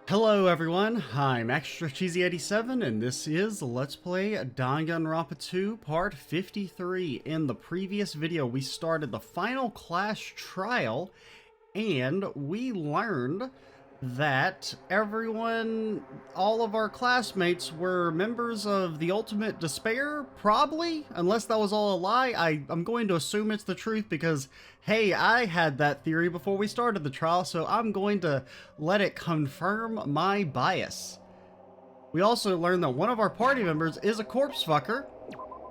Hello everyone, I'm Extra Cheesy 87 and this is Let's Play Danganronpa 2 Part 53. In the previous video we started the final class trial and we learned that all of our classmates were members of the Ultimate Despair, probably, unless that was all a lie. I'm going to assume it's the truth because, hey, I had that theory before we started the trial, so I'm going to let it confirm my bias. We also learned that one of our party members is a corpse fucker.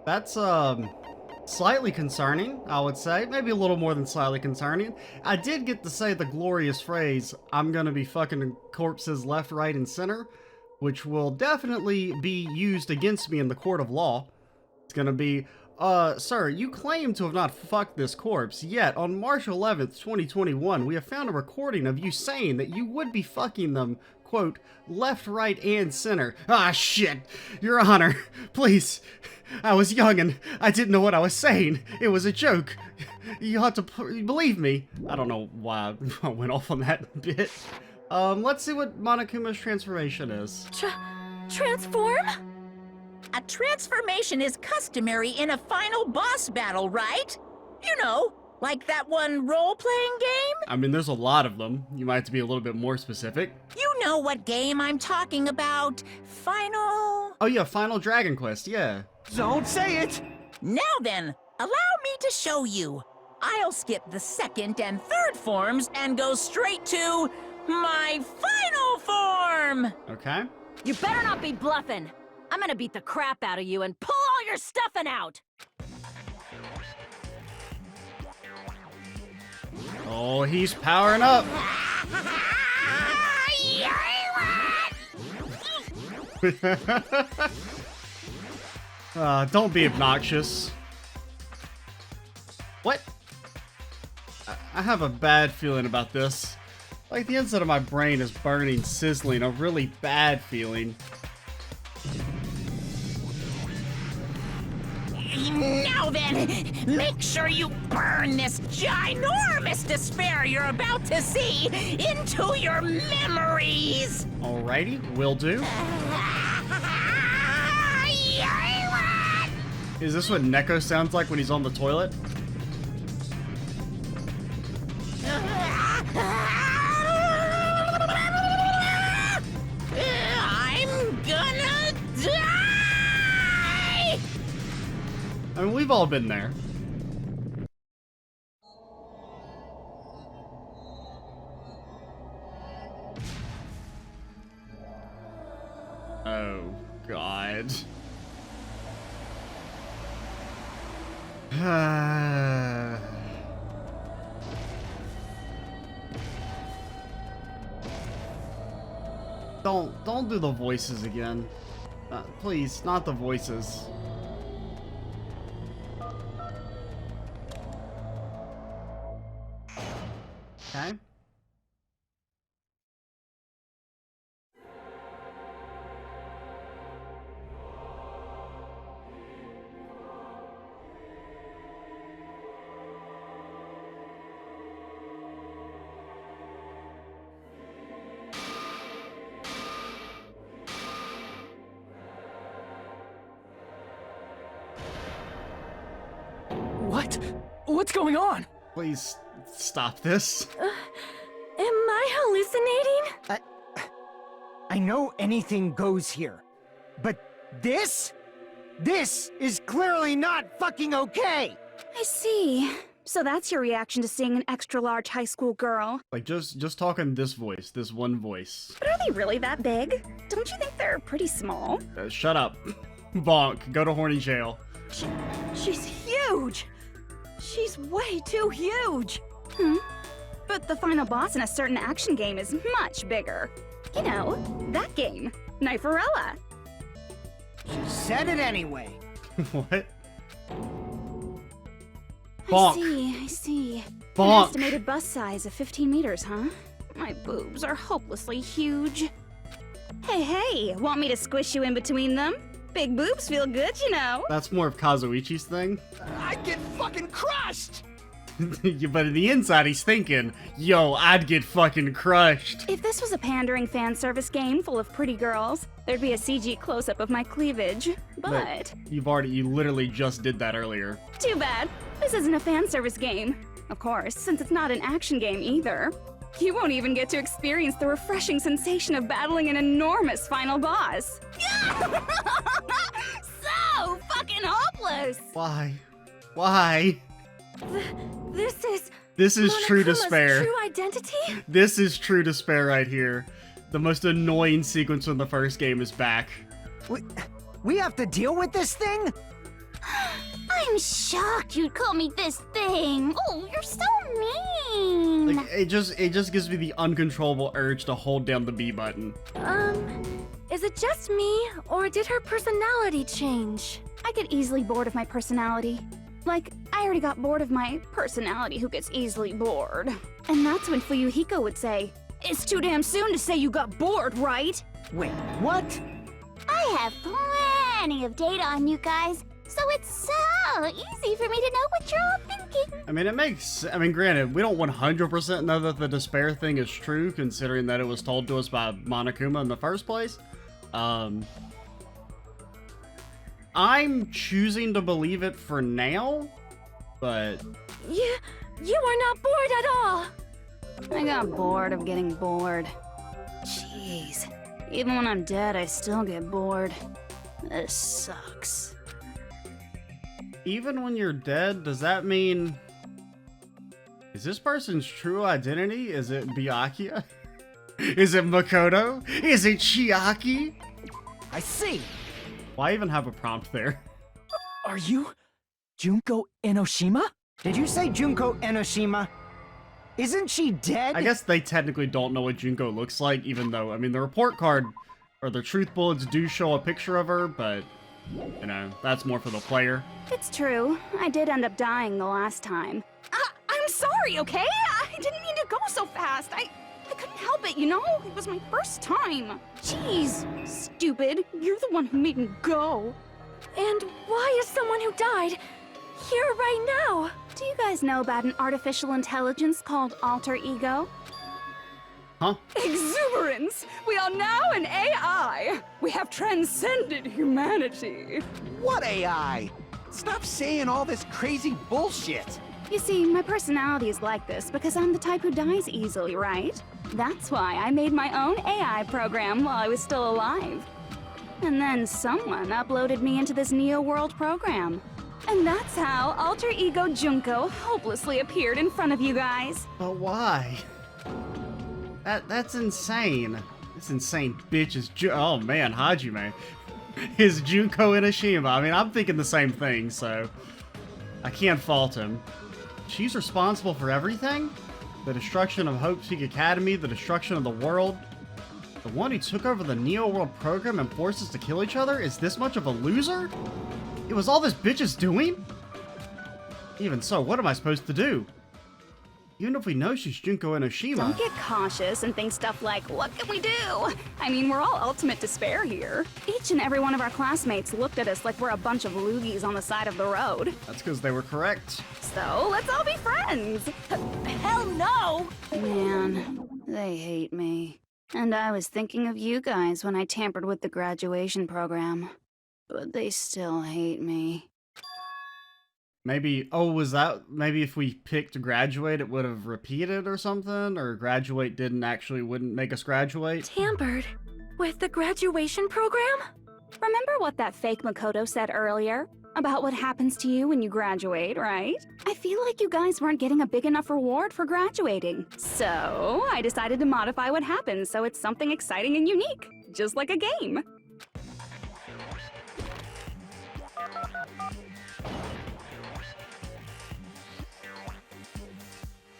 That's, slightly concerning, I would say. Maybe a little more than slightly concerning. I did get to say the glorious phrase, I'm gonna be fucking corpses left, right, and center, which will definitely be used against me in the court of law. It's gonna be, sir, you claim to have not fucked this corpse, yet on March 11th, 2021, we have found a recording of you saying that you would be fucking them, quote, left, right, and center. Ah, shit! Your Honor, please. I was young and I didn't know what I was saying. It was a joke. You have to believe me. I don't know why I went off on that bit. Let's see what Monokuma's transformation is. Transform? A transformation is customary in a final boss battle, right? You know, like that one role-playing game? I mean, there's a lot of them. You might have to be a little bit more specific. You know what game I'm talking about. Final... Oh yeah, Final Dragon Quest, yeah. Don't say it! Now then, allow me to show you. I'll skip the second and third forms and go straight to my final form! Okay. You better not be bluffing. I'm gonna beat the crap out of you and pull all your stuffing out! Oh, he's powering up. Don't be obnoxious. What? I have a bad feeling about this. Like the inside of my brain is burning, sizzling, a really bad feeling. Now then, make sure you burn this ginormous despair you're about to see into your memories! Alrighty, will do. Is this what Neko sounds like when he's on the toilet? I'm gonna die! I mean, we've all been there. Oh, God. Don't do the voices again. Please, not the voices. Okay. What? What's going on? Please stop this. Am I hallucinating? I know anything goes here, but this is clearly not fucking okay! I see. So that's your reaction to seeing an extra-large high school girl. Like, just talk in this voice, this one voice. But are they really that big? Don't you think they're pretty small? Shut up. Bonk. Go to horny jail. She's huge! She's way too huge! But the final boss in a certain action game is much bigger. You know, that game, Kniferella. She said it anyway. What? Bonk. I see. Bonk. An estimated bust size of 15 meters, huh? My boobs are hopelessly huge. Hey, want me to squish you in between them? Big boobs feel good, you know. That's more of Kazuichi's thing. I'd get fucking crushed! But in the inside, he's thinking, yo, I'd get fucking crushed. If this was a pandering fan service game full of pretty girls, there'd be a CG close-up of my cleavage. But you literally just did that earlier. too bad. This isn't a fan service game. Of course, since it's not an action game either. You won't even get to experience the refreshing sensation of battling an enormous final boss. So fucking hopeless! Why? Why? This is true Monokuma's despair. true identity? This is true despair right here. The most annoying sequence from the first game is back. We have to deal with this thing? I'm shocked you'd call me this thing. Oh, you're so mean. Like, it just gives me the uncontrollable urge to hold down the B button. Is it just me, or did her personality change? I get easily bored of my personality. Like, I already got bored of my personality who gets easily bored. And that's when Fuyuhiko would say, "It's too damn soon to say you got bored, right?" Wait, what? I have plenty of data on you guys, so it's so easy for me to know what you're all thinking. I mean, granted, we don't 100% know that the despair thing is true, considering that it was told to us by Monokuma in the first place. I'm choosing to believe it for now, but... You are not bored at all! I got bored of getting bored. Jeez. Even when I'm dead, I still get bored. This sucks. Even when you're dead, does that mean... Is this person's true identity? Is it Byakuya? Is it Makoto? Is it Chiaki? I see. Why even have a prompt there? Are you Junko Enoshima? Did you say Junko Enoshima? Isn't she dead? I guess they technically don't know what Junko looks like, even though, I mean, the report card or the truth bullets do show a picture of her, but, you know, that's more for the player. It's true. I did end up dying the last time. I'm sorry, okay? I didn't mean to go so fast. I couldn't help it, you know? It was my first time. Jeez, stupid. You're the one who made me go. And why is someone who died here right now? Do you guys know about an artificial intelligence called alter ego? Huh? Exuberance! We are now an AI! We have transcended humanity! What AI? Stop saying all this crazy bullshit. You see, my personality is like this because I'm the type who dies easily, right? That's why I made my own AI program while I was still alive. And then someone uploaded me into this Neo World program. And that's how Alter Ego Junko hopelessly appeared in front of you guys. But why? That's insane. This insane bitch is oh man, Hajime is Junko Enoshima. I mean, I'm thinking the same thing, so I can't fault him. She's responsible for everything? The destruction of Hope Peak Academy, the destruction of the world. The one who took over the Neo World program and forced us to kill each other is this much of a loser? It was all this bitch is doing? Even so, what am I supposed to do? Even if we know she's Junko Enoshima... Don't get cautious and think stuff like, what can we do? I mean, we're all ultimate despair here. Each and every one of our classmates looked at us like we're a bunch of loogies on the side of the road. That's because they were correct. So, let's all be friends! Hell no! Man, they hate me. And I was thinking of you guys when I tampered with the graduation program. But they still hate me. Maybe, oh, was that, maybe if we picked graduate, it would have repeated or something? Or graduate wouldn't make us graduate? Tampered? With the graduation program? Remember what that fake Makoto said earlier? About what happens to you when you graduate, right? I feel like you guys weren't getting a big enough reward for graduating. So, I decided to modify what happens so it's something exciting and unique. Just like a game.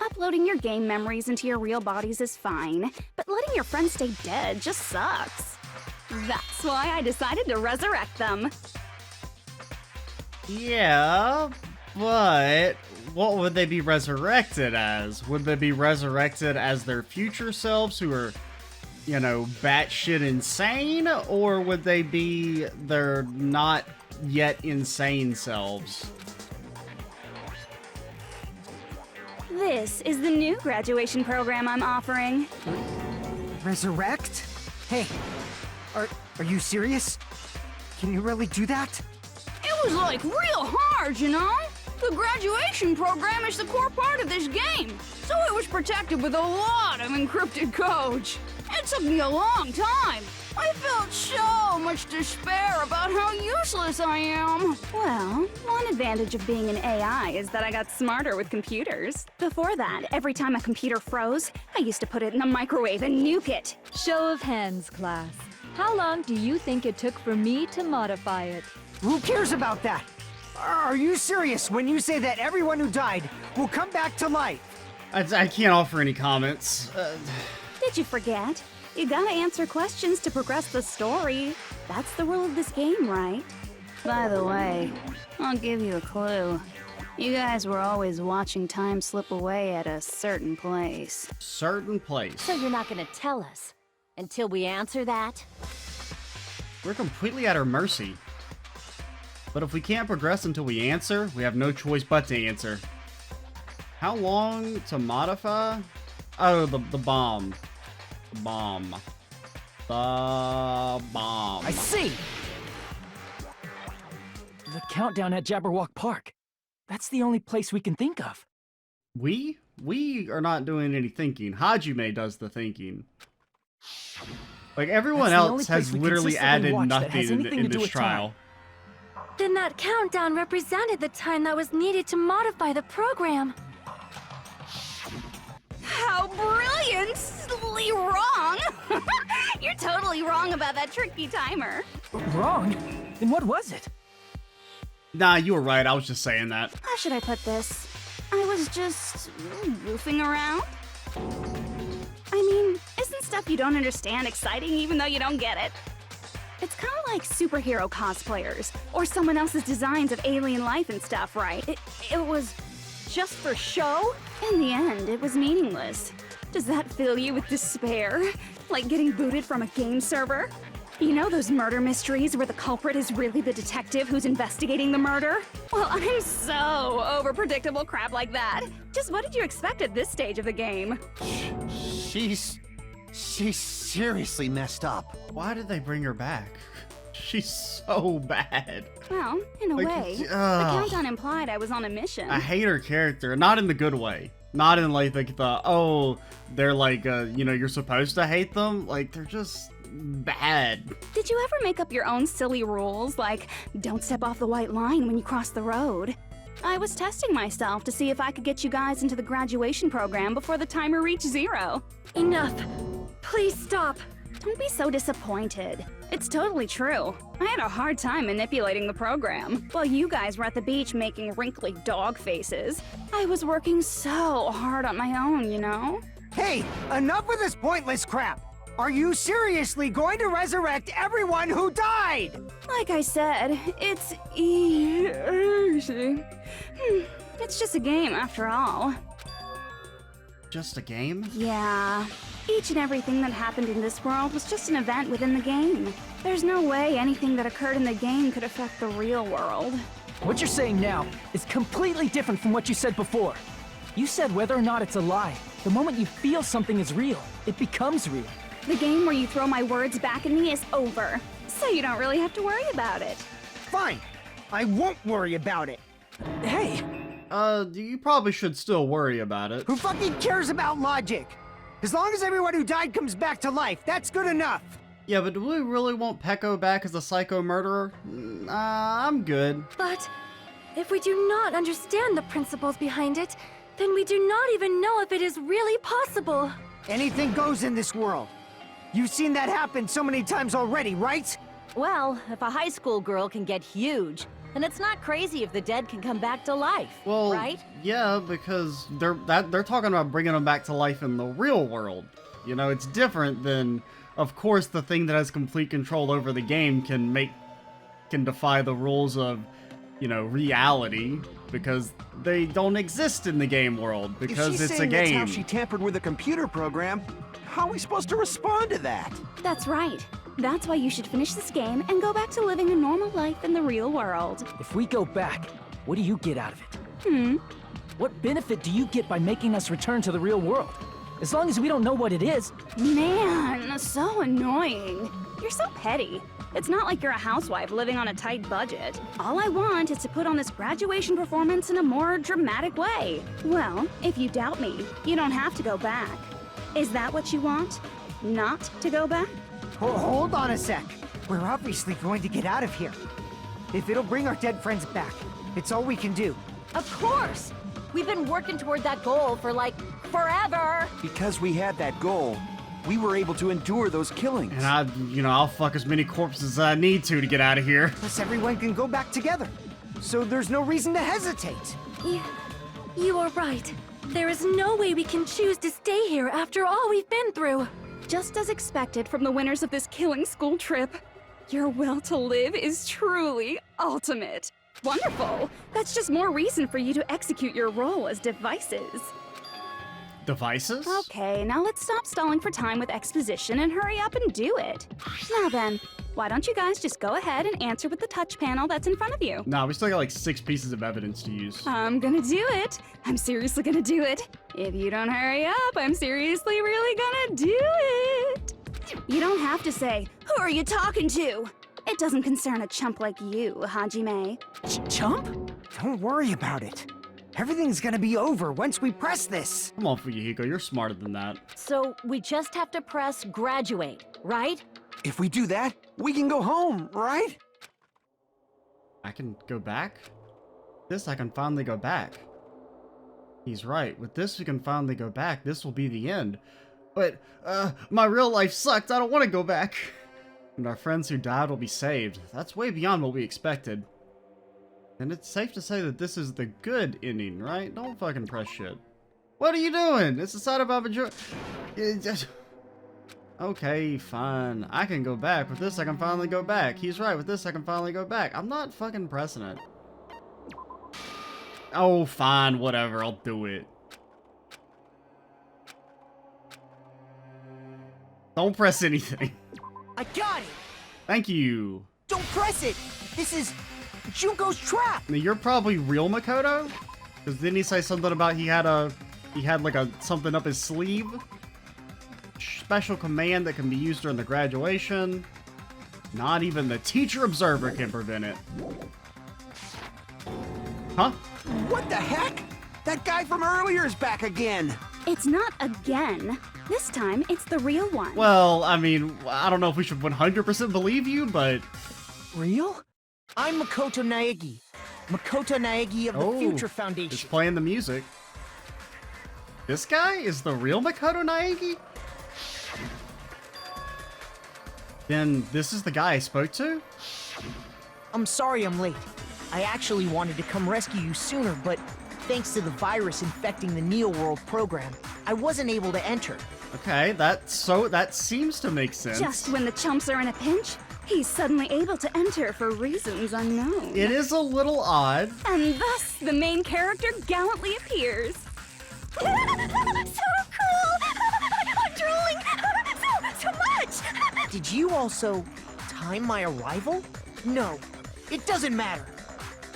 Uploading your game memories into your real bodies is fine, but letting your friends stay dead just sucks. That's why I decided to resurrect them. Yeah, but what would they be resurrected as? Would they be resurrected as their future selves who are, you know, batshit insane? Or would they be their not yet insane selves? This is the new graduation program I'm offering. Resurrect? Hey, are you serious? Can you really do that? It was like real hard, you know? The graduation program is the core part of this game, so it was protected with a lot of encrypted codes. It took me a long time. I felt so much despair about how useless I am. Well, one advantage of being an AI is that I got smarter with computers. Before that, every time a computer froze, I used to put it in the microwave and nuke it. Show of hands, class. How long do you think it took for me to modify it? Who cares about that? Are you serious when you say that everyone who died will come back to life? I can't offer any comments. Did you forget? You gotta answer questions to progress the story. That's the rule of this game, right? By the way, I'll give you a clue. You guys were always watching time slip away at a certain place. Certain place. So you're not gonna tell us until we answer that? We're completely at her mercy. But if we can't progress until we answer, we have no choice but to answer. How long to modify? Oh, the bomb. The bomb. The bomb. I see! The countdown at Jabberwock Park. That's the only place we can think of. We are not doing any thinking. Hajime does the thinking. Like, everyone That's the only else place has we literally consistently added watch that has nothing anything in to do this with trial. time. Then that countdown represented the time that was needed to modify the program. How brilliantly wrong! You're totally wrong about that tricky timer. Wrong? Then what was it? Nah, you were right. I was just saying that. How should I put this? I was just goofing around. I mean, isn't stuff you don't understand exciting even though you don't get it? It's kind of like superhero cosplayers or someone else's designs of alien life and stuff, right? It was just for show? In the end, it was meaningless. Does that fill you with despair? Like getting booted from a game server? You know those murder mysteries where the culprit is really the detective who's investigating the murder? Well, I'm so over predictable crap like that. Just what did you expect at this stage of the game? She's seriously messed up. Why did they bring her back? She's so bad. Well, in a Like, way, the ugh. countdown implied I was on a mission. I hate her character. Not in the good way. Not in like oh, they're like, you know, you're supposed to hate them. Like, they're just bad. Did you ever make up your own silly rules, like don't step off the white line when you cross the road? I was testing myself to see if I could get you guys into the graduation program before the timer reached 0. Enough. Please stop. Don't be so disappointed. It's totally true. I had a hard time manipulating the program. While you guys were at the beach making wrinkly dog faces, I was working so hard on my own, you know? Hey, enough with this pointless crap! Are you seriously going to resurrect everyone who died? Like I said, it's easy. It's just a game after all. Just a game? Yeah. Each and everything that happened in this world was just an event within the game. There's no way anything that occurred in the game could affect the real world. What you're saying now is completely different from what you said before. You said whether or not it's a lie. The moment you feel something is real, it becomes real. The game where you throw my words back at me is over, so you don't really have to worry about it. Fine. I won't worry about it. Hey, You probably should still worry about it. Who fucking cares about logic? As long as everyone who died comes back to life, that's good enough. Yeah, but do we really want Peko back as a psycho murderer? I'm good. But if we do not understand the principles behind it, then we do not even know if it is really possible. Anything goes in this world. You've seen that happen so many times already, right? Well, if a high school girl can get huge, then it's not crazy if the dead can come back to life, Well, right? yeah, because they're talking about bringing them back to life in the real world. You know, it's different than, of course, the thing that has complete control over the game can defy the rules of, you know, reality because they don't exist in the game world because if she's it's a saying that's game. how she tampered with a computer program, how are we supposed to respond to that? That's right. That's why you should finish this game and go back to living a normal life in the real world. if we go back, what do you get out of it? What benefit do you get by making us return to the real world? As long as we don't know what it is. Man, so annoying. You're so petty. It's not like you're a housewife living on a tight budget. All I want is to put on this graduation performance in a more dramatic way. Well, if you doubt me, you don't have to go back. Is that what you want? Not to go back? Hold on a sec. We're obviously going to get out of here. If it'll bring our dead friends back, it's all we can do. Of course! We've been working toward that goal for, like, forever! Because we had that goal, we were able to endure those killings. And I'll fuck as many corpses as I need to get out of here. Plus everyone can go back together. So there's no reason to hesitate. You are right. There is no way we can choose to stay here after all we've been through. Just as expected from the winners of this killing school trip. Your will to live is truly ultimate. Wonderful! That's just more reason for you to execute your role as devices. Devices? Okay, now let's stop stalling for time with exposition and hurry up and do it. Now then, why don't you guys just go ahead and answer with the touch panel that's in front of you? Nah, we still got like 6 pieces of evidence to use. I'm gonna do it. I'm seriously gonna do it. If you don't hurry up, I'm seriously really gonna do it. You don't have to say, "Who are you talking to?" It doesn't concern a chump like you, Hajime. Chump? Don't worry about it. Everything's gonna be over once we press this. Come on, Fuyuhiko, you're smarter than that. So we just have to press graduate, right? If we do that, we can go home, right? I can go back? This, I can finally go back. He's right. With this, we can finally go back. This will be the end. But, my real life sucked. I don't want to go back. And our friends who died will be saved. That's way beyond what we expected. And it's safe to say that this is the good ending, right? Don't fucking press shit. What are you doing? It's the side of Abajo. Okay, fine. I can go back. With this, I can finally go back. He's right. With this, I can finally go back. I'm not fucking pressing it. Oh, fine. Whatever. I'll do it. Don't press anything. I got it! Thank you. Don't press it! This is Junko's trap! Now, you're probably real Makoto? Because didn't he say something about he had like something up his sleeve? Special command that can be used during the graduation. Not even the teacher observer can prevent it. Huh? What the heck? That guy from earlier is back again. It's not again. This time, it's the real one. Well, I mean, I don't know if we should 100% believe you, but... Real? I'm Makoto Naegi. Makoto Naegi of the Future Just Foundation. playing the music. This guy is the real Makoto Naegi? Then this is the guy I spoke to? I'm sorry I'm late. I actually wanted to come rescue you sooner, but thanks to the virus infecting the Neo World program, I wasn't able to enter. Okay, that seems to make sense. Just when the chumps are in a pinch, he's suddenly able to enter for reasons unknown. It is a little odd. And thus, the main character gallantly appears. So cool! I'm drooling! So much! Did you also time my arrival? No, it doesn't matter.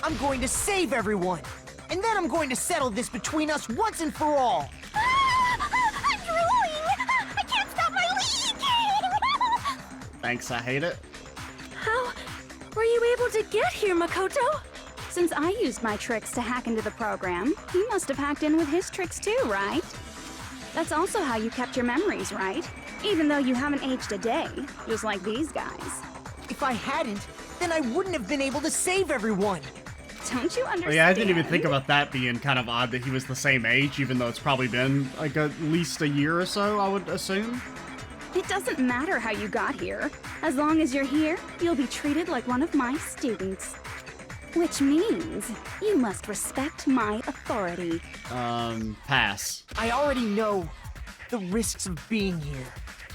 I'm going to save everyone. And then I'm going to settle this between us once and for all. I'm drooling! I can't stop my leaking! Thanks, I hate it. How were you able to get here, Makoto? Since I used my tricks to hack into the program, he must have hacked in with his tricks too, right? That's also how you kept your memories, right? Even though you haven't aged a day, just like these guys. If I hadn't, then I wouldn't have been able to save everyone. Don't you understand? Oh, yeah, I didn't even think about that being kind of odd that he was the same age, even though it's probably been like at least a year or so, I would assume. It doesn't matter how you got here. As long as you're here, you'll be treated like one of my students. Which means you must respect my authority. Pass. I already know the risks of being here.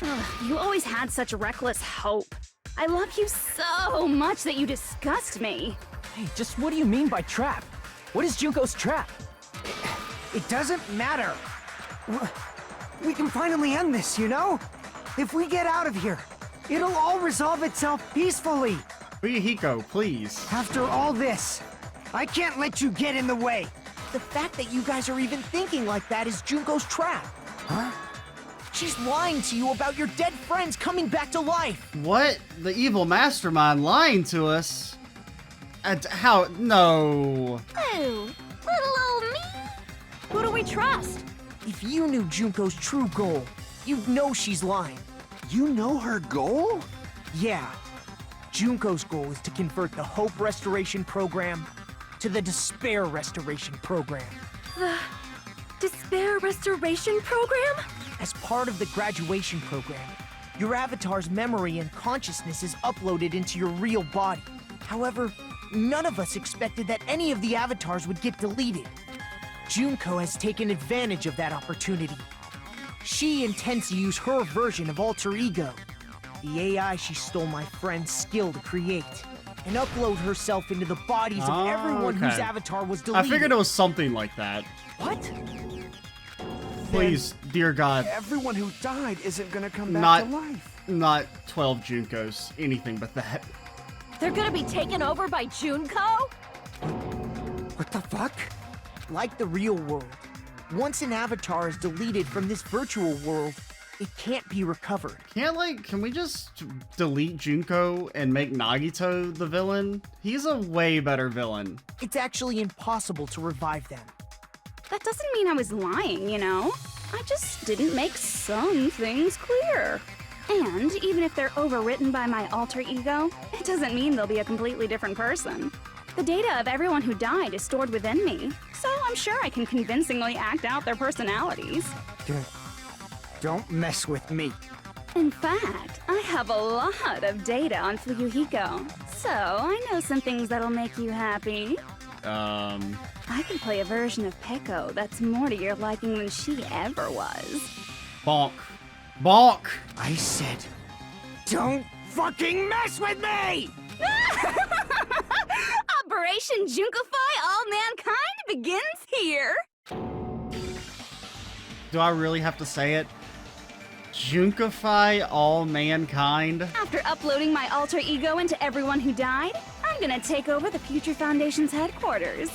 Ugh, you always had such reckless hope. I love you so much that you disgust me. Hey, just what do you mean by trap? What is Junko's trap? It doesn't matter. We can finally end this, you know? If we get out of here, it'll all resolve itself peacefully. Fuyuhiko, please. After all this, I can't let you get in the way. The fact that you guys are even thinking like that is Junko's trap. Huh? She's lying to you about your dead friends coming back to life. What? The evil mastermind lying to us? And how? No. Oh, little old me. Who do we trust? If you knew Junko's true goal, you'd know she's lying. You know her goal? Yeah. Junko's goal is to convert the Hope Restoration Program to the Despair Restoration Program. The Despair Restoration Program? As part of the graduation program, your avatar's memory and consciousness is uploaded into your real body. However, none of us expected that any of the avatars would get deleted. Junko has taken advantage of that opportunity. She intends to use her version of Alter Ego, the AI she stole my friend's skill to create, and upload herself into the bodies of everyone whose avatar was deleted. I figured it was something like that. What? Please, dear God. Everyone who died isn't gonna come back to life. Not 12 Junkos. Anything but that. They're gonna be taken over by Junko? What the fuck? Like the real world, once an avatar is deleted from this virtual world, it can't be recovered. Can we just delete Junko and make Nagito the villain? He's a way better villain. It's actually impossible to revive them. That doesn't mean I was lying, you know? I just didn't make some things clear. And even if they're overwritten by my alter ego, it doesn't mean they'll be a completely different person. The data of everyone who died is stored within me, so I'm sure I can convincingly act out their personalities. Don't mess with me. In fact, I have a lot of data on Fuyuhiko, so I know some things that'll make you happy. I can play a version of Peko that's more to your liking than she ever was. Bonk. Bonk! I said, don't fucking mess with me! Operation Junkify All Mankind begins here! Do I really have to say it? Junkify all mankind? After uploading my alter ego into everyone who died, I'm gonna take over the Future Foundation's headquarters.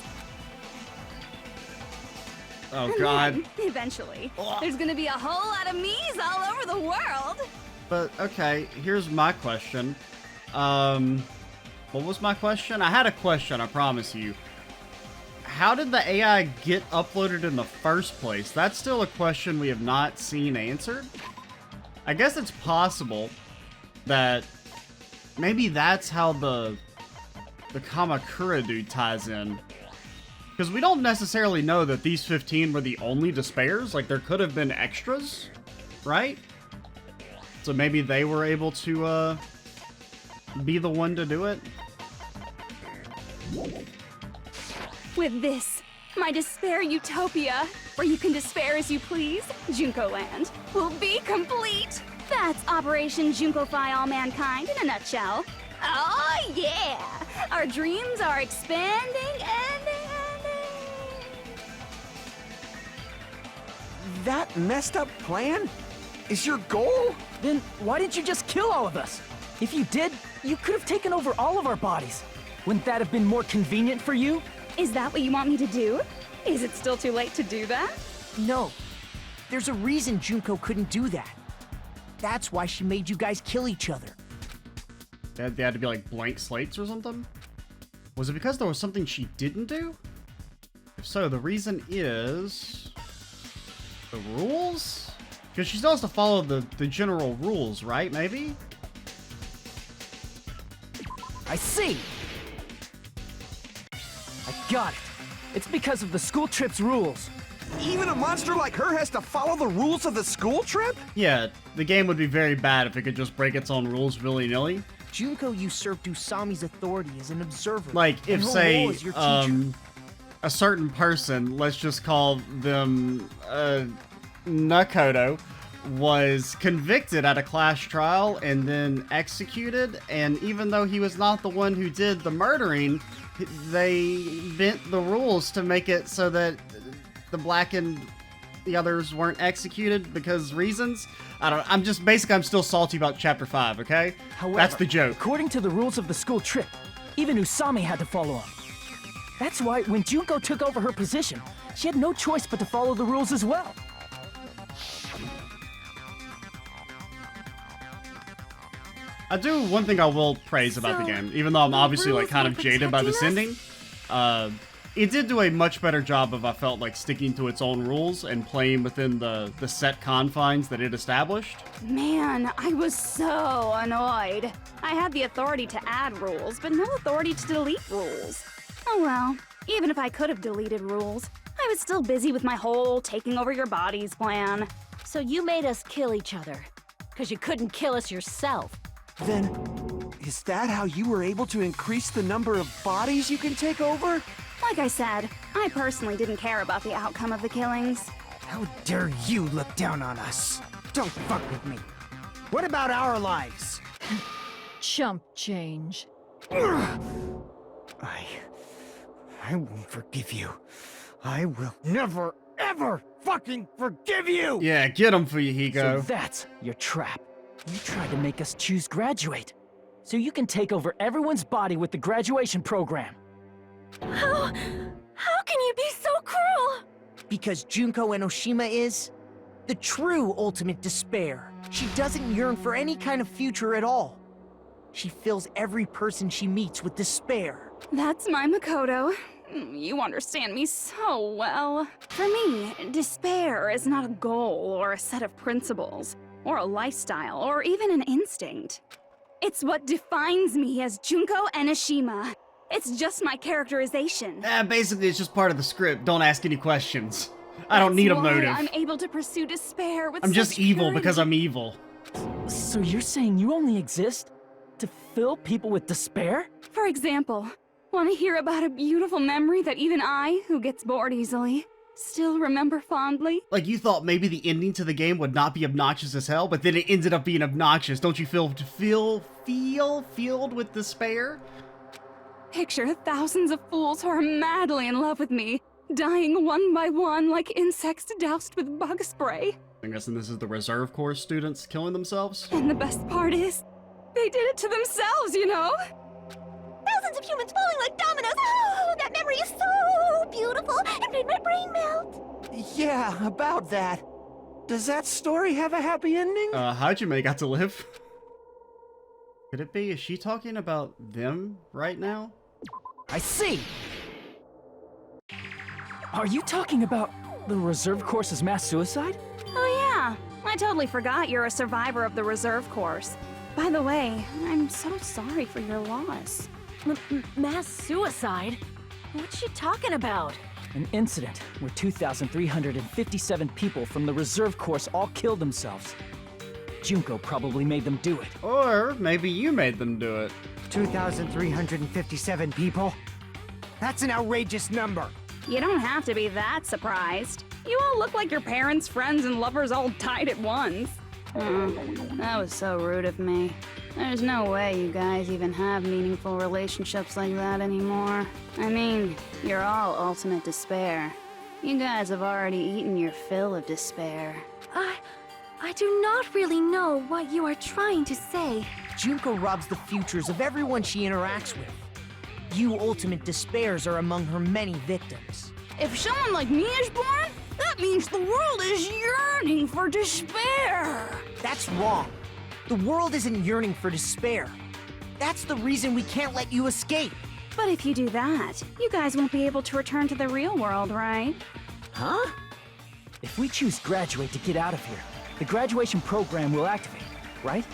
Oh And God. then, eventually, there's gonna be a whole lot of me's all over the world. But, okay, here's my question. What was my question? I had a question, I promise you. How did the AI get uploaded in the first place? That's still a question we have not seen answered. I guess it's possible that maybe that's how the Kamakura dude ties in. Because we don't necessarily know that these 15 were the only despairs. Like, there could have been extras, right? So maybe they were able to be the one to do it. With this, my despair utopia, where you can despair as you please, Junko Land, will be complete. That's Operation Junkify All Mankind in a nutshell. Oh yeah! Our dreams are expanding and... That messed up plan is your goal? Then why didn't you just kill all of us? If you did, you could have taken over all of our bodies. Wouldn't that have been more convenient for you? Is that what you want me to do? Is it still too late to do that? No. There's a reason Junko couldn't do that. That's why she made you guys kill each other. They had to be like blank slates or something? Was it because there was something she didn't do? If so, the reason is... the rules? Because she still has to follow the general rules, right? Maybe? I see! I got it. It's because of the school trip's rules. Even a monster like her has to follow the rules of the school trip? Yeah, the game would be very bad if it could just break its own rules willy-nilly. Junko usurped Usami's authority as an observer. Like, if, and her say, role as your teacher. a certain person, let's just call them, Makoto, was convicted at a class trial and then executed, and even though he was not the one who did the murdering, they bent the rules to make it so that the black and the others weren't executed because reasons. I don't. I'm still salty about chapter 5. Okay, However, that's the joke. According to the rules of the school trip, even Usami had to follow them. That's why when Junko took over her position, she had no choice but to follow the rules as well. One thing I will praise about the game, even though I'm obviously like kind of jaded by this ending, it did do a much better job of, I felt like, sticking to its own rules and playing within the set confines that it established. Man, I was so annoyed. I had the authority to add rules, but no authority to delete rules. Oh well, even if I could have deleted rules, I was still busy with my whole taking over your bodies plan. So you made us kill each other, because you couldn't kill us yourself. Then, is that how you were able to increase the number of bodies you can take over? Like I said, I personally didn't care about the outcome of the killings. How dare you look down on us? Don't fuck with me. What about our lives? Chump change. I won't forgive you. I will never, ever fucking forgive you! Yeah, get him, Fuyuhiko. So that's your trap. You tried to make us choose graduate, so you can take over everyone's body with the graduation program. How can you be so cruel? Because Junko Enoshima is the true ultimate despair. She doesn't yearn for any kind of future at all. She fills every person she meets with despair. That's my Makoto. You understand me so well. For me, despair is not a goal or a set of principles, or a lifestyle, or even an instinct. It's what defines me as Junko Enoshima. It's just my characterization. Basically, it's just part of the script. Don't ask any questions. I don't need a motive. That's why I'm able to pursue despair with I'm just such evil purity. because I'm evil. So you're saying you only exist to fill people with despair? For example, want to hear about a beautiful memory that even I, who gets bored easily, still remember fondly? Like, you thought maybe the ending to the game would not be obnoxious as hell, but then it ended up being obnoxious. Don't you feel filled with despair? Picture thousands of fools who are madly in love with me, dying one by one like insects doused with bug spray. I'm guessing this is the reserve course students killing themselves? And the best part is, they did it to themselves, you know? Thousands of humans falling like dominoes. Oh, that memory is so beautiful. It made my brain melt. Yeah, about that. Does that story have a happy ending? Hajime got to live. Could it be? Is she talking about them right now? I see! Are you talking about the reserve course's mass suicide? Oh yeah, I totally forgot you're a survivor of the reserve course. By the way, I'm so sorry for your loss. Mass suicide? What's she talking about? An incident where 2,357 people from the reserve course all killed themselves. Junko probably made them do it. Or maybe you made them do it. 2,357 people? That's an outrageous number. You don't have to be that surprised. You all look like your parents, friends, and lovers all died at once. That was so rude of me. There's no way you guys even have meaningful relationships like that anymore. I mean, you're all ultimate despair. You guys have already eaten your fill of despair. I do not really know what you are trying to say. Junko robs the futures of everyone she interacts with. You ultimate despairs are among her many victims. If someone like me is born, that means the world is yearning for despair. That's wrong. The world isn't yearning for despair. That's the reason we can't let you escape. But if you do that, you guys won't be able to return to the real world, right? Huh? If we choose graduate to get out of here, the graduation program will activate, right?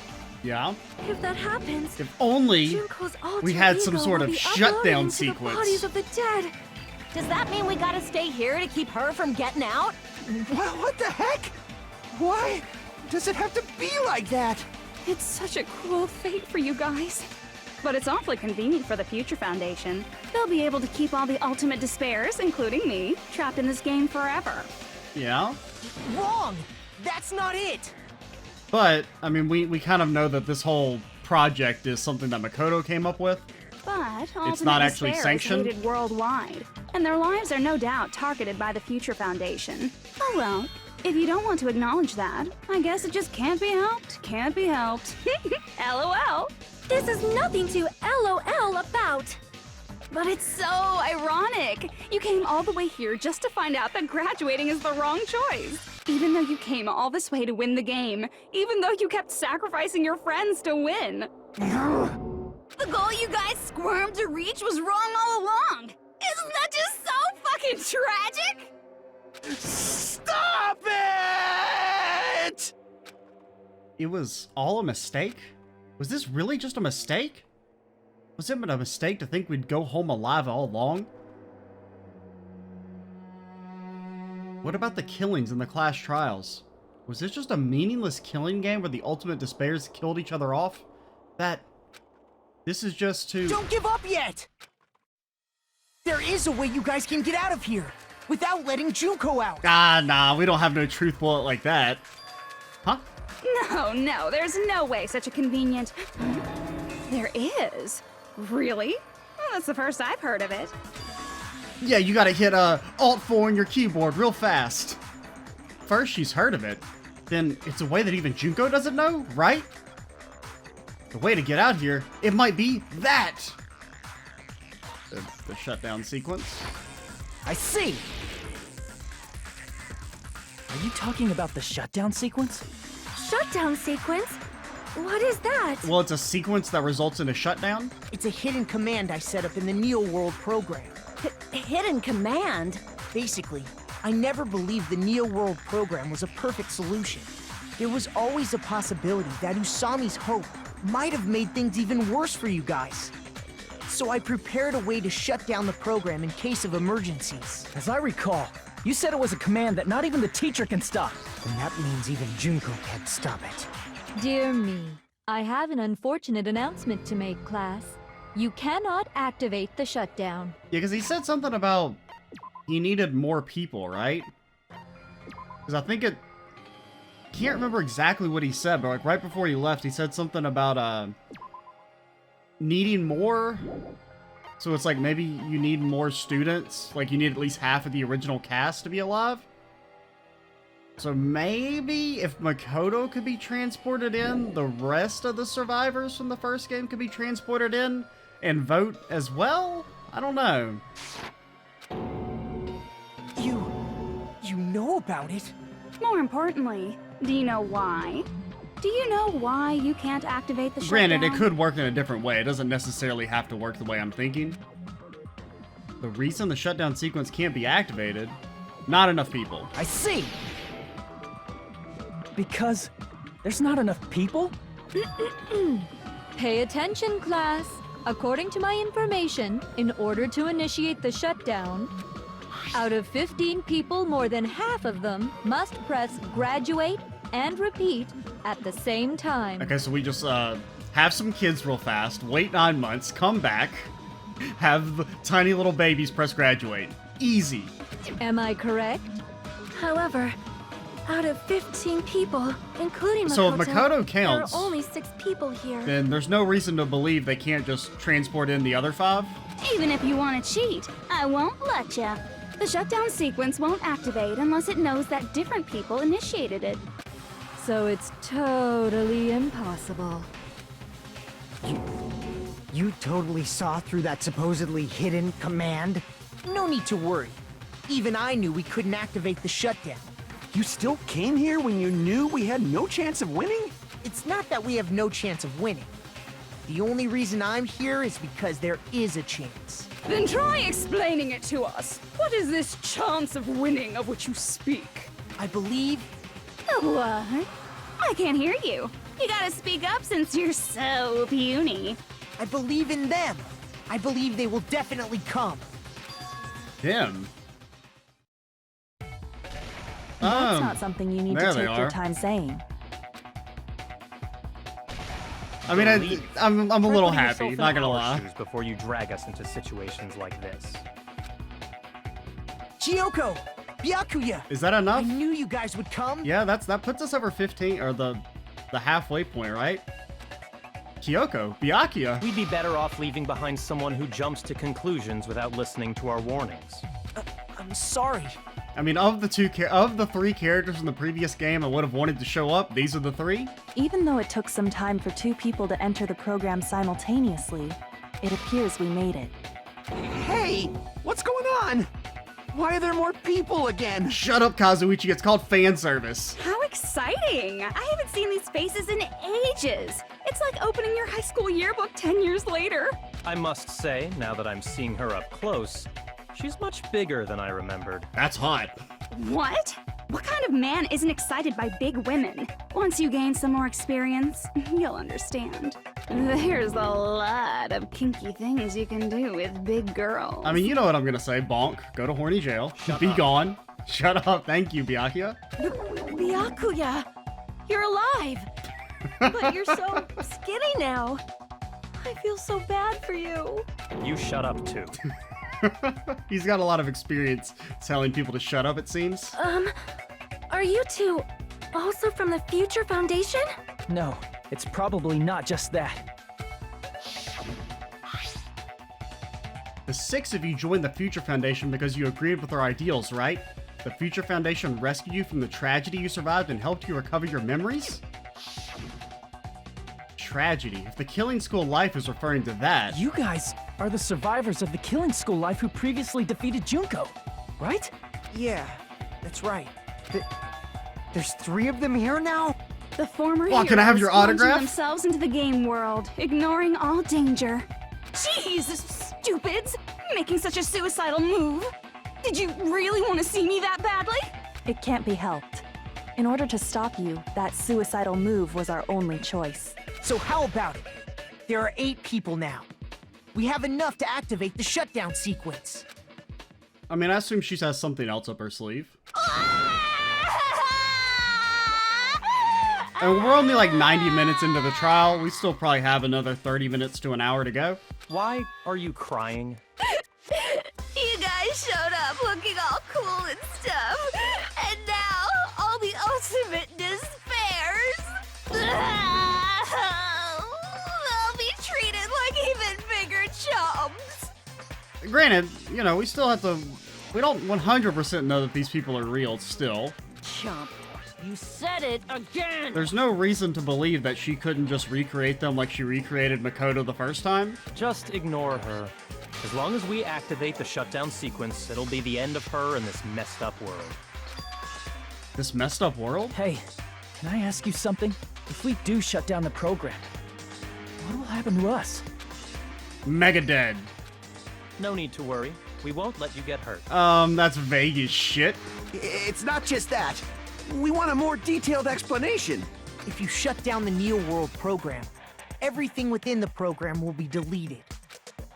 Yeah? If that happens, If only Junko's alter we had some ego sort will of be shutdown uploaded into sequence. The bodies of the dead. Does that mean we gotta stay here to keep her from getting out? What the heck? Why does it have to be like that? It's such a cruel fate for you guys. But it's awfully convenient for the Future Foundation. They'll be able to keep all the ultimate despairs, including me, trapped in this game forever. Yeah? Wrong! That's not it! But, I mean, we kind of know that this whole project is something that Makoto came up with. But It's not ultimate actually despair is sanctioned? hated worldwide, and their lives are no doubt targeted by the Future Foundation. Oh well, if you don't want to acknowledge that, I guess it just can't be helped. Can't be helped. LOL. This is nothing to LOL about. But it's so ironic. You came all the way here just to find out that graduating is the wrong choice. Even though you came all this way to win the game. Even though you kept sacrificing your friends to win. The goal you guys squirmed to reach was wrong all along. Isn't that just so fucking tragic? Stop it! It was all a mistake? Was this really just a mistake? Was it a mistake to think we'd go home alive all along? What about the killings in the class trials? Was this just a meaningless killing game where the ultimate despairs killed each other off? This is just to... Don't give up yet! There is a way you guys can get out of here, without letting Junko out! Ah, nah, we don't have no truth bullet like that. Huh? No, there's no way such a convenient... There is. Really? Well, that's the first I've heard of it. Yeah, you gotta hit Alt-4 on your keyboard real fast. First, she's heard of it. Then, it's a way that even Junko doesn't know, right? The way to get out here, it might be that! The shutdown sequence. I see! Are you talking about the shutdown sequence? Shutdown sequence? What is that? Well, it's a sequence that results in a shutdown. It's a hidden command I set up in the Neo World program. Hidden command? Basically, I never believed the Neo World program was a perfect solution. There was always a possibility that Usami's hope might have made things even worse for you guys. So I prepared a way to shut down the program in case of emergencies. As I recall, you said it was a command that not even the teacher can stop. And that means even Junko can't stop it. Dear me, I have an unfortunate announcement to make, class. You cannot activate the shutdown. Yeah, because he said something about he needed more people, right? Because I think it... Can't remember exactly what he said, but like right before he left, he said something about needing more. So it's like maybe you need more students. Like you need at least half of the original cast to be alive. So maybe if Makoto could be transported in, the rest of the survivors from the first game could be transported in and vote as well? I don't know. You know about it? More importantly, do you know why? Do you know why you can't activate the shutdown? Granted, it could work in a different way. It doesn't necessarily have to work the way I'm thinking. The reason the shutdown sequence can't be activated, not enough people. I see! Because there's not enough people? Pay attention, class. According to my information, in order to initiate the shutdown, out of 15 people, more than half of them must press graduate and repeat at the same time. Okay, so we just have some kids real fast, wait 9 months, come back, have tiny little babies press graduate. Easy. Am I correct? However, out of 15 people, including Makoto, So if Makoto counts, there are only 6 people here. then there's no reason to believe they can't just transport in the other 5. Even if you want to cheat, I won't let ya. The shutdown sequence won't activate unless it knows that different people initiated it. So it's totally impossible. You totally saw through that supposedly hidden command? No need to worry. Even I knew we couldn't activate the shutdown. You still came here when you knew we had no chance of winning? It's not that we have no chance of winning. The only reason I'm here is because there is a chance. Then try explaining it to us. What is this chance of winning of which you speak? I believe... What? I can't hear you. You gotta speak up since you're so puny. I believe in them. I believe they will definitely come. Them? That's not something you need to there they take your are. time saying. I mean, I'm a little Try putting happy, yourself not in gonna our lie. shoes before you drag us into situations like this. Kyoko! Byakuya! Is that I enough? knew you guys would come. Yeah, that puts us over 15, or the halfway point, right? Kyoko, Byakuya. We'd be better off leaving behind someone who jumps to conclusions without listening to our warnings. I'm sorry. I mean, of the 3 characters in the previous game I would have wanted to show up, these are the 3. Even though it took some time for 2 people to enter the program simultaneously, it appears we made it. Hey, what's going on? Why are there more people again? Shut up, Kazuichi. It's called fan service. How exciting! I haven't seen these faces in ages. It's like opening your high school yearbook 10 years later. I must say, now that I'm seeing her up close, she's much bigger than I remembered. That's hot. What? What kind of man isn't excited by big women? Once you gain some more experience, you'll understand. There's a lot of kinky things you can do with big girls. I mean, you know what I'm gonna say. Bonk. Go to horny jail. Be gone. Shut up. Thank you, Byakuya. Byakuya! You're alive! But you're so skinny now. I feel so bad for you. You shut up too. He's got a lot of experience telling people to shut up, it seems. Are you two also from the Future Foundation? No, it's probably not just that. The 6 of you joined the Future Foundation because you agreed with our ideals, right? The Future Foundation rescued you from the tragedy you survived and helped you recover your memories? Tragedy. If the Killing School Life is referring to that... You guys are the survivors of the Killing School Life who previously defeated Junko, right? Yeah, that's right. There's 3 of them here now? The former Well, can I have heroes your plunging autograph? themselves into the game world, ignoring all danger. Jeez, stupids! Making such a suicidal move. Did you really want to see me that badly? It can't be helped. In order to stop you, that suicidal move was our only choice. So how about it? There are 8 people now. We have enough to activate the shutdown sequence. I mean, I assume she has something else up her sleeve. And we're only like 90 minutes into the trial. We still probably have another 30 minutes to an hour to go. Why are you crying? You guys showed up looking all cool and stuff, and now all the ultimate despairs. They'll be treated like even bigger chumps. Granted, you know, we still have to... We don't 100% know that these people are real still. Chump. You said it again! There's no reason to believe that she couldn't just recreate them like she recreated Makoto the first time. Just ignore her. As long as we activate the shutdown sequence, it'll be the end of her in this messed up world. This messed up world? Hey, can I ask you something? If we do shut down the program, what will happen to us? Mega dead. No need to worry. We won't let you get hurt. That's vague as shit. It's not just that. We want a more detailed explanation. If you shut down the Neo World program, everything within the program will be deleted.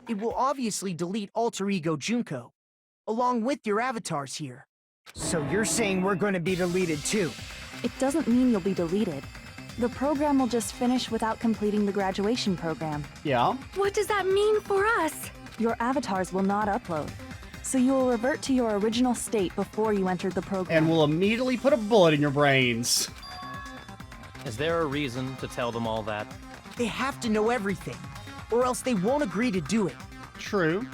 It will obviously delete Alter Ego Junko, along with your avatars here. So you're saying we're going to be deleted too? It doesn't mean you'll be deleted. The program will just finish without completing the graduation program. Yeah. What does that mean for us? Your avatars will not upload, so you will revert to your original state before you entered the program. And we'll immediately put a bullet in your brains. Is there a reason to tell them all that? They have to know everything, or else they won't agree to do it. True.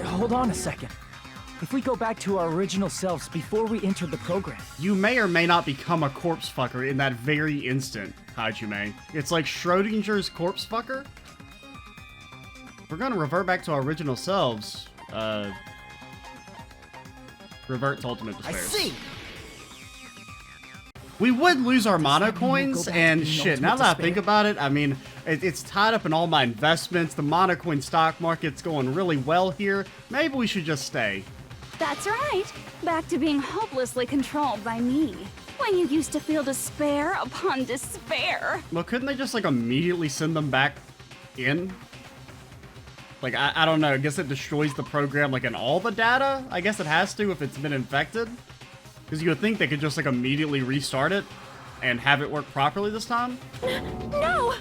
Hold on a second. If we go back to our original selves before we entered the program... You may or may not become a corpse fucker in that very instant, Hajime. It's like Schrodinger's corpse fucker? If we're gonna revert back to our original selves, revert to Ultimate Despair. I see! We would lose our mono that mean we'll coins, go back to and being shit, Ultimate now that I Despair? think about it, I mean, it's tied up in all my investments, the mono coin stock market's going really well here, maybe we should just stay. That's right. Back to being hopelessly controlled by me. When you used to feel despair upon despair. Well, couldn't they just, like, immediately send them back in? Like, I don't know, I guess it destroys the program, like, in all the data? I guess it has to if it's been infected. Because you would think they could just, like, immediately restart it and have it work properly this time? No!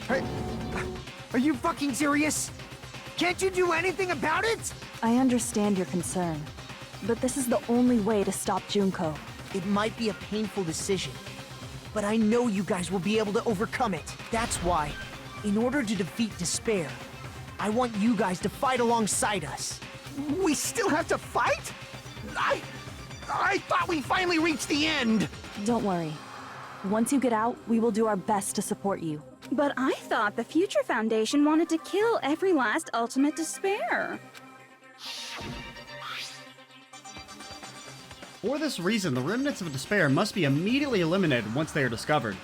Are you fucking serious? Can't you do anything about it? I understand your concern, but this is the only way to stop Junko. It might be a painful decision, but I know you guys will be able to overcome it. That's why, in order to defeat despair, I want you guys to fight alongside us. We still have to fight? I thought we finally reached the end. Don't worry. Once you get out, we will do our best to support you. But I thought the Future Foundation wanted to kill every last ultimate despair. For this reason, the remnants of despair must be immediately eliminated once they are discovered.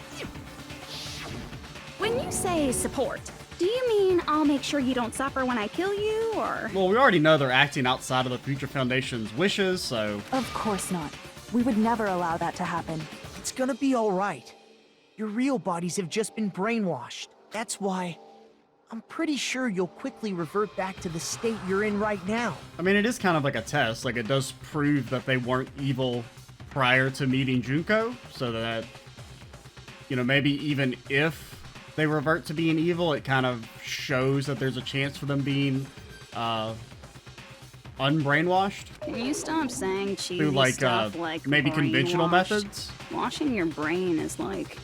When you say support, do you mean I'll make sure you don't suffer when I kill you, or? Well, we already know they're acting outside of the Future Foundation's wishes, so... Of course not. We would never allow that to happen. It's gonna be alright. Your real bodies have just been brainwashed. That's why I'm pretty sure you'll quickly revert back to the state you're in right now. I mean, it is kind of like a test. Like, it does prove that they weren't evil prior to meeting Junko, so that, you know, maybe even if they revert to being evil, it kind of shows that there's a chance for them being unbrainwashed. Can you stop saying cheesy through like stuff like maybe conventional brainwashed? methods. Washing your brain is like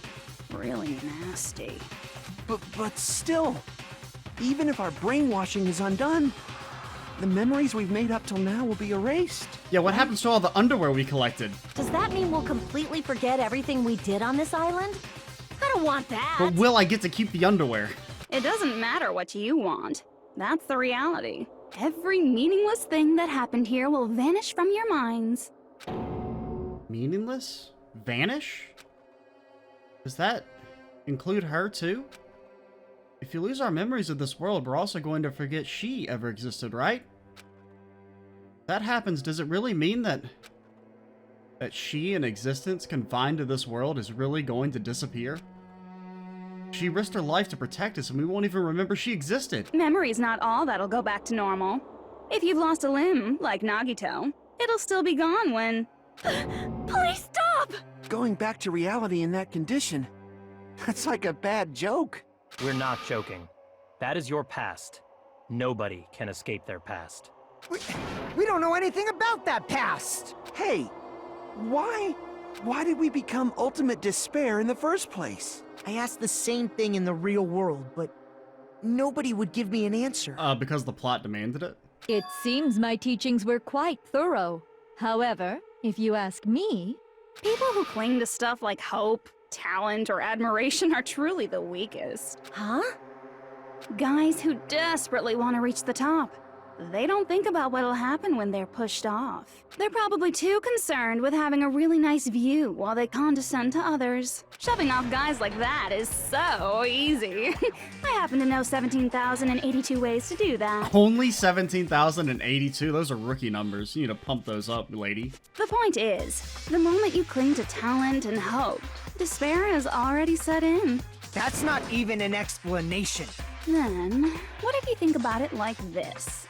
really nasty. But still, even if our brainwashing is undone, the memories we've made up till now will be erased. Yeah, what happens to all the underwear we collected? Does that mean we'll completely forget everything we did on this island? I don't want that. But will I get to keep the underwear? It doesn't matter what you want. That's the reality. Every meaningless thing that happened here will vanish from your minds. Meaningless? Vanish? Does that include her too? If you lose our memories of this world, we're also going to forget she ever existed, right? If that happens, does it really mean that she, an existence confined to this world, is really going to disappear? She risked her life to protect us, and we won't even remember she existed. Memory's not all that'll go back to normal. If you've lost a limb, like Nagito, it'll still be gone when... Please stop! Going back to reality in that condition, that's like a bad joke. We're not joking. That is your past. Nobody can escape their past. We don't know anything about that past! Hey, why did we become ultimate despair in the first place? I asked the same thing in the real world, but nobody would give me an answer. Because the plot demanded it? It seems my teachings were quite thorough. However, if you ask me... People who cling to stuff like hope, talent, or admiration are truly the weakest. Huh? Guys who desperately want to reach the top. They don't think about what'll happen when they're pushed off. They're probably too concerned with having a really nice view while they condescend to others. Shoving off guys like that is so easy. I happen to know 17,082 ways to do that. Only 17,082? Those are rookie numbers. You need to pump those up, lady. The point is, the moment you cling to talent and hope, despair has already set in. That's not even an explanation. Then, what if you think about it like this?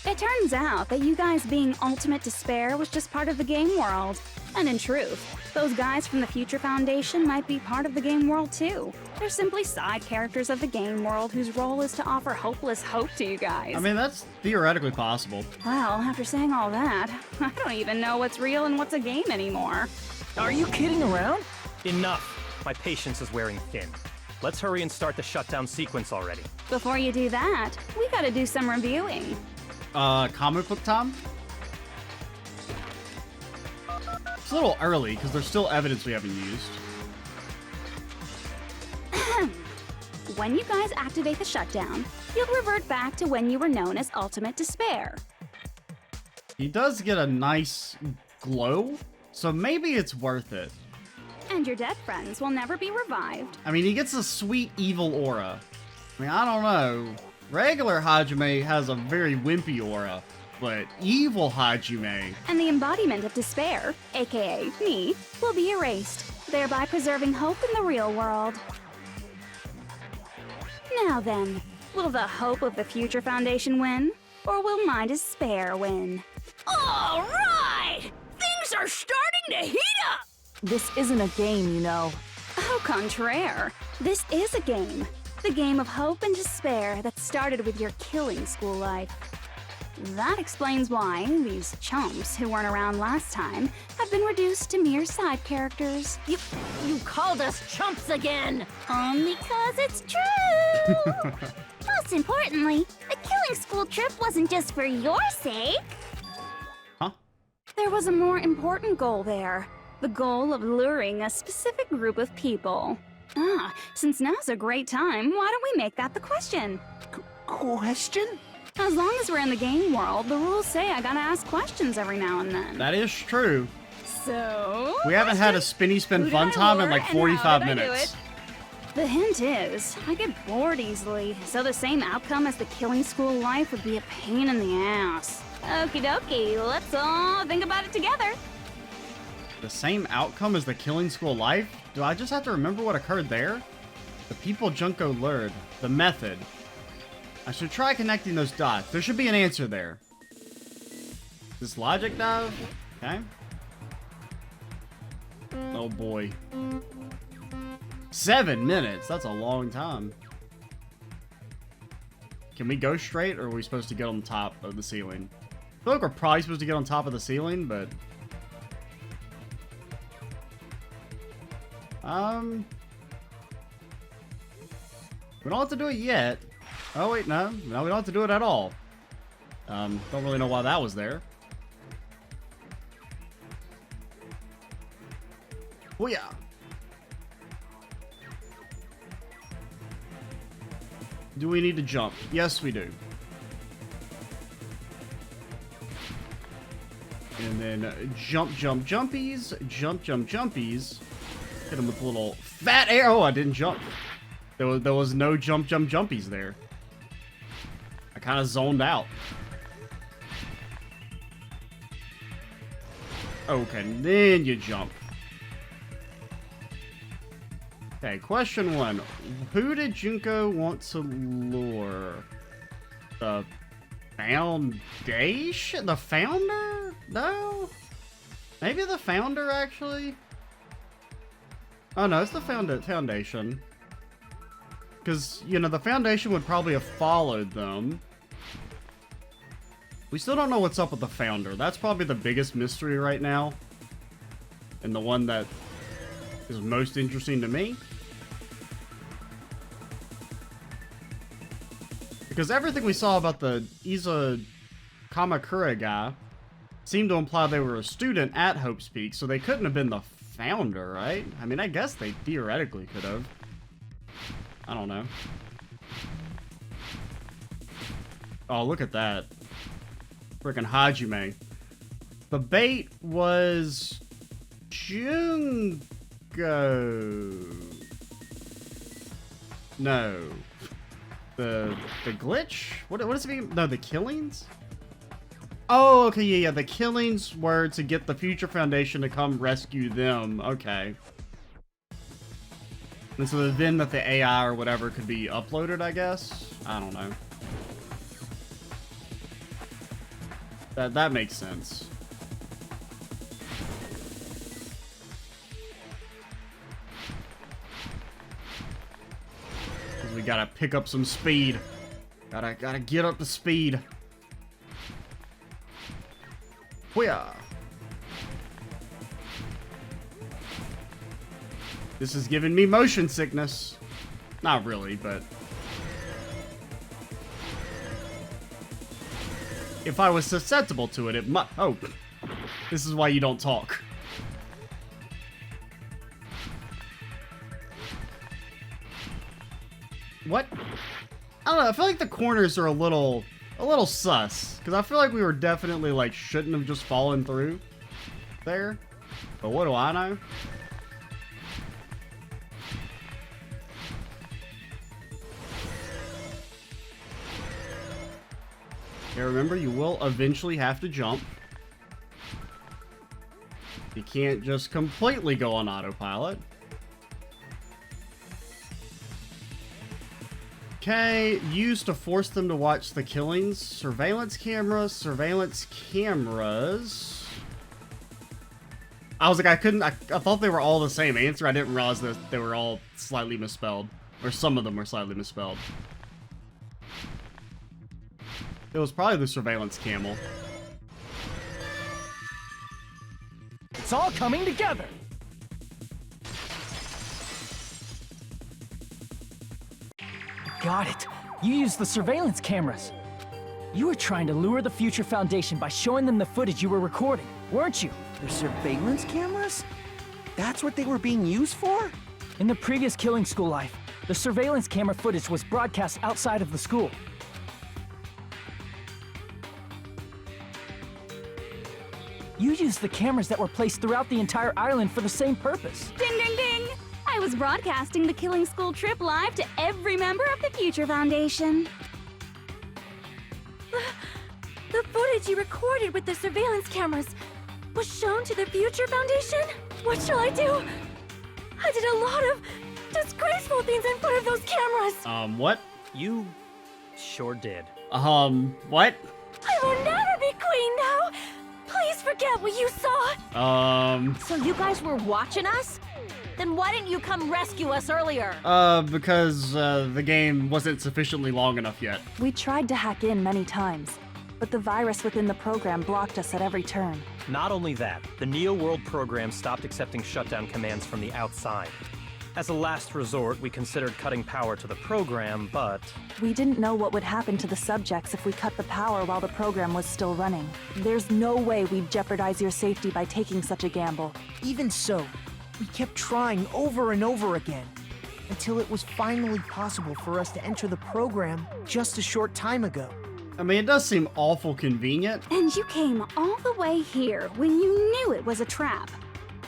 It turns out that you guys being ultimate despair was just part of the game world. And in truth, those guys from the Future Foundation might be part of the game world too. They're simply side characters of the game world whose role is to offer hopeless hope to you guys. I mean, that's theoretically possible. Well, after saying all that, I don't even know what's real and what's a game anymore. Are you kidding around? Enough! My patience is wearing thin. Let's hurry and start the shutdown sequence already. Before you do that, we gotta do some reviewing. Comic book time? It's a little early, because there's still evidence we haven't used. When you guys activate the shutdown, you'll revert back to when you were known as Ultimate Despair. He does get a nice glow, so maybe it's worth it. And your dead friends will never be revived. I mean, he gets a sweet evil aura. I mean, I don't know. Regular Hajime has a very wimpy aura, but evil Hajime... And the embodiment of despair, aka me, will be erased, thereby preserving hope in the real world. Now then, will the hope of the Future Foundation win? Or will my despair win? All right! Things are starting to heat up! This isn't a game, you know. Au contraire, this is a game. The game of hope and despair that started with your killing school life. That explains why these chumps who weren't around last time have been reduced to mere side characters. You called us chumps again! Because it's true! Most importantly, the killing school trip wasn't just for your sake. Huh? There was a more important goal there. The goal of luring a specific group of people. Since now's a great time, why don't we make that the question? Question? As long as we're in the game world, the rules say I gotta ask questions every now and then. That is true. So... We haven't had a spinny spin Who fun did I time in lure like and 45 how did I do minutes. it? The hint is, I get bored easily, so the same outcome as the killing school life would be a pain in the ass. Okie dokie, let's all think about it together. The same outcome as the killing school life? Do I just have to remember what occurred there? The people Junko lured. The method. I should try connecting those dots. There should be an answer there. This logic dive? Okay. Oh boy. 7 minutes. That's a long time. Can we go straight, or are we supposed to get on top of the ceiling? I feel like we're probably supposed to get on top of the ceiling, but... we don't have to do it yet. Oh wait, no. No, we don't have to do it at all. Don't really know why that was there. Oh yeah. Do we need to jump? Yes, we do. And then jump, jump, jumpies. Jump, jump, jumpies. Hit him with a little fat air. Oh, I didn't jump. There was no jump, jump, jumpies there. I kind of zoned out. Okay, then you jump. Okay, question 1. Who did Junko want to lure? The Foundation? The Founder? No? Maybe the Founder, actually? Oh, no, it's the Foundation. Because, you know, the Foundation would probably have followed them. We still don't know what's up with the Founder. That's probably the biggest mystery right now. And the one that is most interesting to me. Because everything we saw about the Iza Kamakura guy seemed to imply they were a student at Hope's Peak, so they couldn't have been the Founder, right? I mean, I guess they theoretically could have. I don't know. Oh, look at that. Frickin' Hajime. The bait was... Junko. No. The glitch? What does it mean? No, the killings? Oh, okay, yeah. The killings were to get the Future Foundation to come rescue them. Okay. And so then that the AI or whatever could be uploaded, I guess? I don't know. That makes sense. Because we gotta pick up some speed. Gotta get up to speed. Where? This is giving me motion sickness. Not really, but... if I was susceptible to it, it might... Oh. This is why you don't talk. What? I don't know, I feel like the corners are a little sus. Because I feel like we were definitely, like, shouldn't have just fallen through there. But what do I know? Yeah, remember, you will eventually have to jump. You can't just completely go on autopilot. Okay, used to force them to watch the killings. Surveillance cameras, surveillance cameras. I was like, I thought they were all the same answer. I didn't realize that they were all slightly misspelled. Or some of them were slightly misspelled. It was probably the surveillance camel. It's all coming together! Got it. You used the surveillance cameras. You were trying to lure the Future Foundation by showing them the footage you were recording, weren't you? The surveillance cameras? That's what they were being used for? In the previous Killing School life, the surveillance camera footage was broadcast outside of the school. You used the cameras that were placed throughout the entire island for the same purpose. Ding ding ding! I was broadcasting the Killing School trip live to every member of the Future Foundation. The footage you recorded with the surveillance cameras was shown to the Future Foundation? What shall I do? I did a lot of disgraceful things in front of those cameras. What? You sure did. What? I will never be queen now. Please forget what you saw. So you guys were watching us? Then why didn't you come rescue us earlier? Because, the game wasn't sufficiently long enough yet. We tried to hack in many times, but the virus within the program blocked us at every turn. Not only that, the Neo World program stopped accepting shutdown commands from the outside. As a last resort, we considered cutting power to the program, but... We didn't know what would happen to the subjects if we cut the power while the program was still running. There's no way we'd jeopardize your safety by taking such a gamble. Even so, we kept trying over and over again, until it was finally possible for us to enter the program just a short time ago. I mean, it does seem awful convenient. And you came all the way here when you knew it was a trap.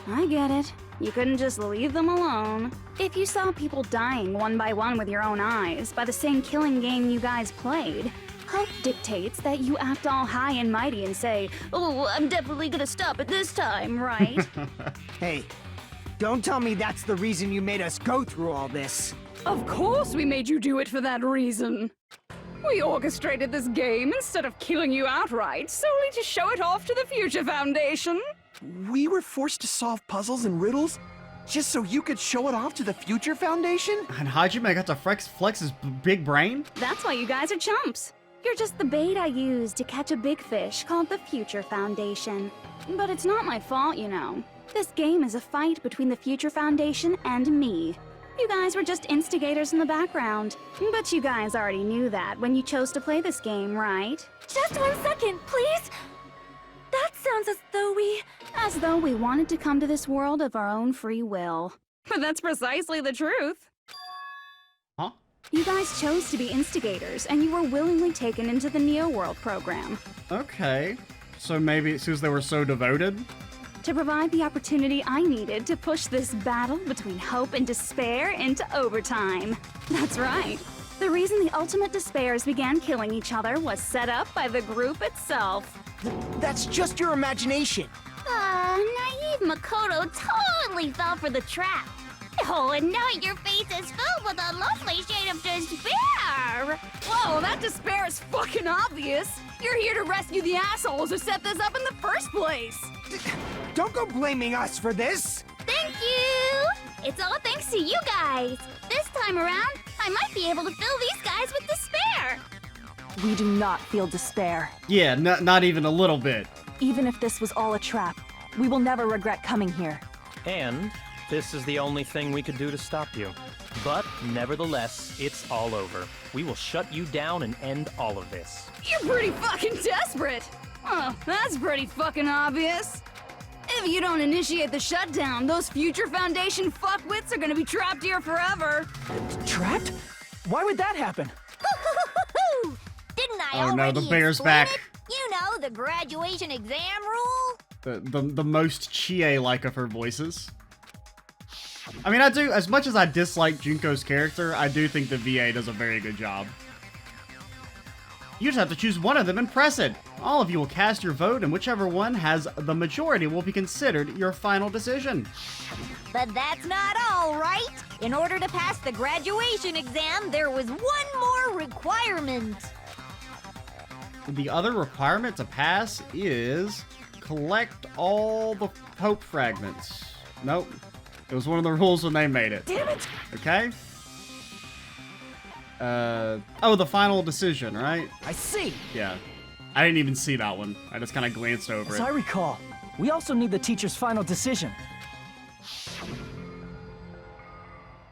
I get it. You couldn't just leave them alone. If you saw people dying one by one with your own eyes by the same killing game you guys played, hope dictates that you act all high and mighty and say, "Oh, I'm definitely gonna stop it this time," right? Hey, don't tell me that's the reason you made us go through all this. Of course we made you do it for that reason. We orchestrated this game instead of killing you outright, solely to show it off to the Future Foundation. We were forced to solve puzzles and riddles just so you could show it off to the Future Foundation? And Hajime got to flex his big brain? That's why you guys are chumps. You're just the bait I used to catch a big fish called the Future Foundation. But it's not my fault, you know. This game is a fight between the Future Foundation and me. You guys were just instigators in the background. But you guys already knew that when you chose to play this game, right? Just 1 second, please. That sounds as though we... As though we wanted to come to this world of our own free will. But that's precisely the truth. Huh? You guys chose to be instigators, and you were willingly taken into the Neo World program. Okay. So maybe it's because they were so devoted? To provide the opportunity I needed to push this battle between hope and despair into overtime. That's right. The reason the ultimate despairs began killing each other was set up by the group itself. That's just your imagination. Naive Makoto totally fell for the trap. Oh, and now your face is filled with a lovely shade of despair! Whoa, that despair is fucking obvious! You're here to rescue the assholes who set this up in the first place! Don't go blaming us for this! Thank you! It's all thanks to you guys! This time around, I might be able to fill these guys with despair! We do not feel despair. Yeah, not even a little bit. Even if this was all a trap, we will never regret coming here. And this is the only thing we could do to stop you. But nevertheless, it's all over. We will shut you down and end all of this. You're pretty fucking desperate! Oh, that's pretty fucking obvious. If you don't initiate the shutdown, those Future Foundation fuckwits are gonna be trapped here forever. Trapped? Why would that happen? Didn't I Oh no, already the bear's explain back. it? You know, the graduation exam rule? The most Chie-like of her voices. I mean, I do, as much as I dislike Junko's character, I do think the VA does a very good job. You just have to choose one of them and press it. All of you will cast your vote, and whichever one has the majority will be considered your final decision. But that's not all, right? In order to pass the graduation exam, there was one more requirement. The other requirement to pass is collect all the Hope fragments. Nope. It was one of the rules when they made it. Damn it! Okay? Oh, the final decision, right? I see. Yeah. I didn't even see that one. I just kind of glanced over As it. I recall, we also need the teacher's final decision.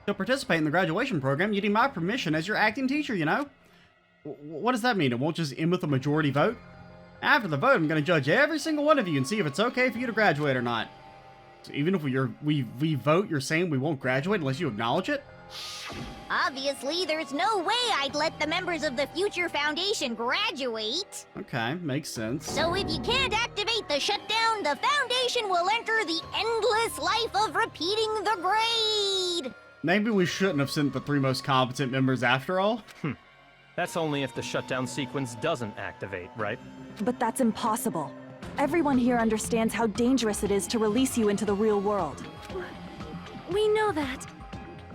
To participate in the graduation program, you need my permission as your acting teacher, you know? What does that mean? It won't just end with a majority vote? After the vote, I'm going to judge every single one of you and see if it's okay for you to graduate or not. So even if we vote, you're saying we won't graduate unless you acknowledge it? Obviously, there's no way I'd let the members of the Future Foundation graduate. Okay, makes sense. So if you can't activate the shutdown, the Foundation will enter the endless life of repeating the grade. Maybe we shouldn't have sent the 3 most competent members after all. That's only if the shutdown sequence doesn't activate, right? But that's impossible. Everyone here understands how dangerous it is to release you into the real world. We know that.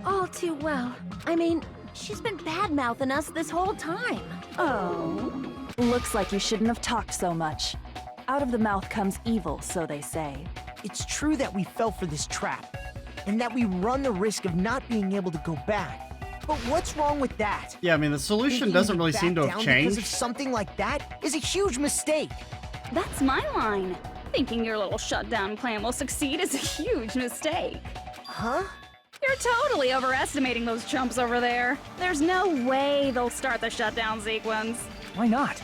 All too well. I mean, she's been bad-mouthing us this whole time. Oh. Looks like you shouldn't have talked so much. Out of the mouth comes evil, so they say. It's true that we fell for this trap, and that we run the risk of not being able to go back. But what's wrong with that? Yeah, I mean, the solution Thinking doesn't we really back seem to have down because of changed. something like that is a huge mistake. That's my line. Thinking your little shutdown plan will succeed is a huge mistake. Huh? You're totally overestimating those chumps over there. There's no way they'll start the shutdown sequence. Why not?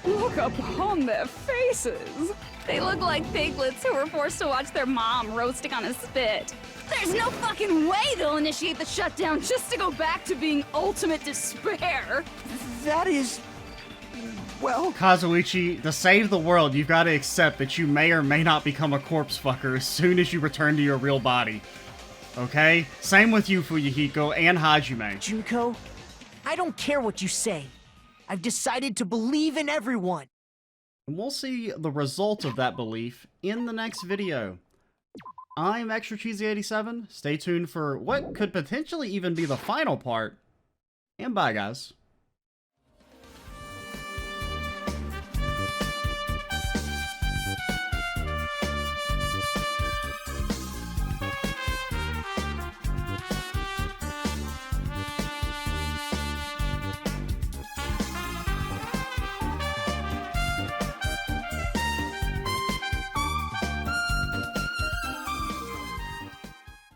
Look upon their faces. They look like piglets who were forced to watch their mom roasting on a spit. There's no fucking way they'll initiate the shutdown just to go back to being ultimate despair. That is... well... Kazuichi, to save the world, you've got to accept that you may or may not become a corpse fucker as soon as you return to your real body. Okay? Same with you, Fuyuhiko, and Hajime. Junko, I don't care what you say. I've decided to believe in everyone. And we'll see the result of that belief in the next video. I'm Extra Cheesy 87. Stay tuned for what could potentially even be the final part. And bye, guys.